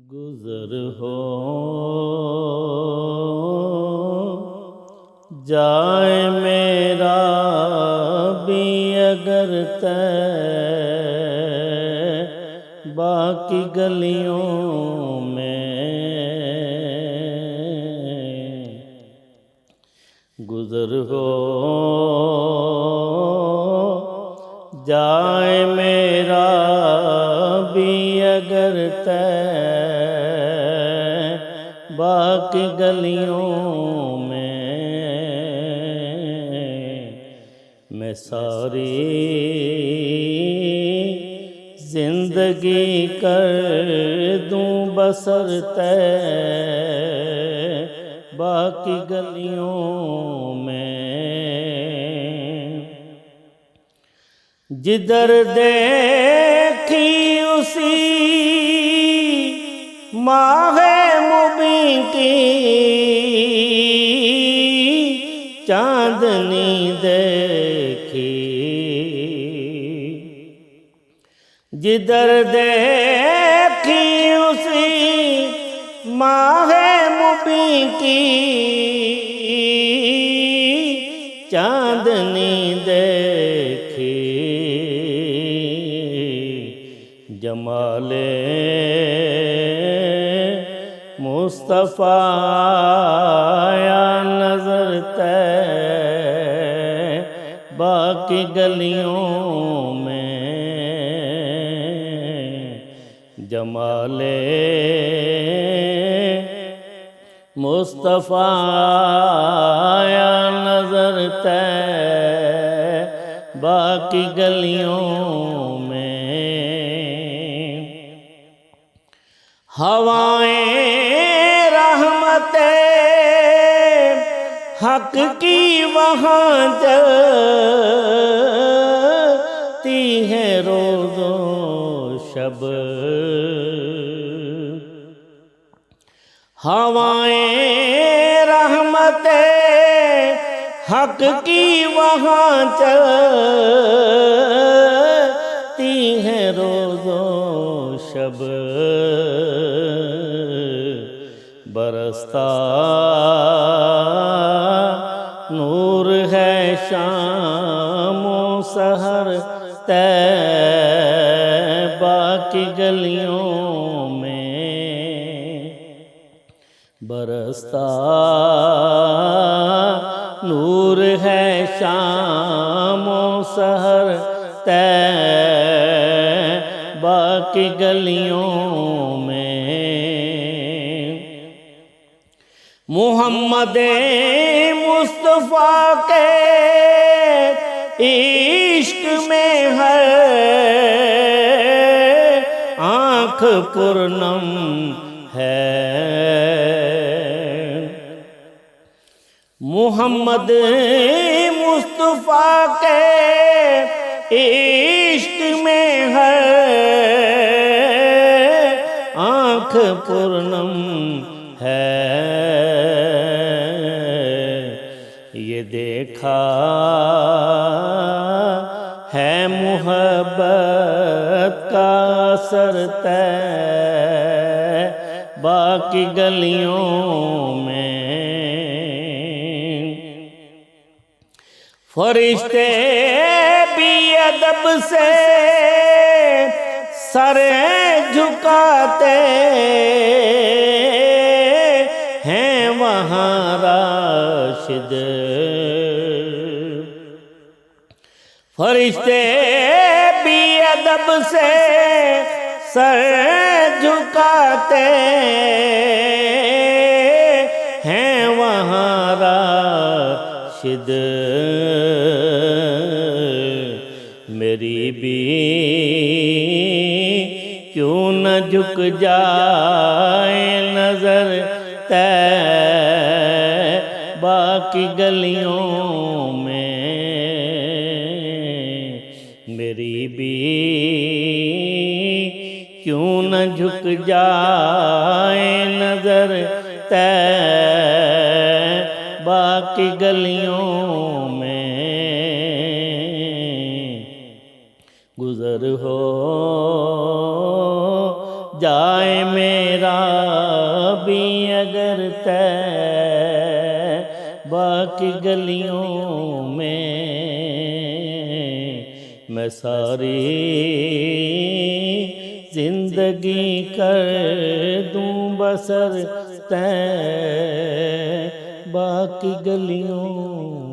गुज़र हो जाए मेरा भी अगर तय बाकी गलियों में गुज़र हो जाए मेरा भी अगर तय बाकी गलियों में मैं सारी जिंदगी कर दूं बसर तय बाकी गलियों में जिधर देखी उसी माहे मुबीन की चांदनी देखी जिधर देखी उसी माहे मुबीन की चांदनी देखी जमाले मुस्तफ़ा आया नजर तय बाकी गलियों में जमाले मुस्तफ़ा आया नजर तय बाकी गलियों में हवाएं रहमते हक की वहाँ चलती है रोज़ो शब हवाएं रहमते हक की वहाँ चलती है रोज़ो शब बरसता नूर है शामो सहर तय बाकी गलियों में बरसता नूर है शामो सहर तय बाकी गलियों में मोहम्मद मुस्तफ़ा के इश्क में है आँख पुरनम है मोहम्मद मुस्तफ़ा के इश्क में है आँख पुरनम है ये देखा है मुहब्बत का असर तय बाकी गलियों में फरिश्ते भी अदब से सर झुकाते हैं वहाँ राशिद फरिश्ते भी अदब से सर झुकाते हैं वहाँ राशिद मेरी भी क्यों न झुक जाए नजर तय बाकी गलियों में मेरी भी क्यों न झुक जाए नजर तय बाकी गलियों में गुज़र हो जाए मेरा मेरा भी अगर तय बाकी गलियों में मैं सारी जिंदगी कर दूं बसर तय बाकी गलियों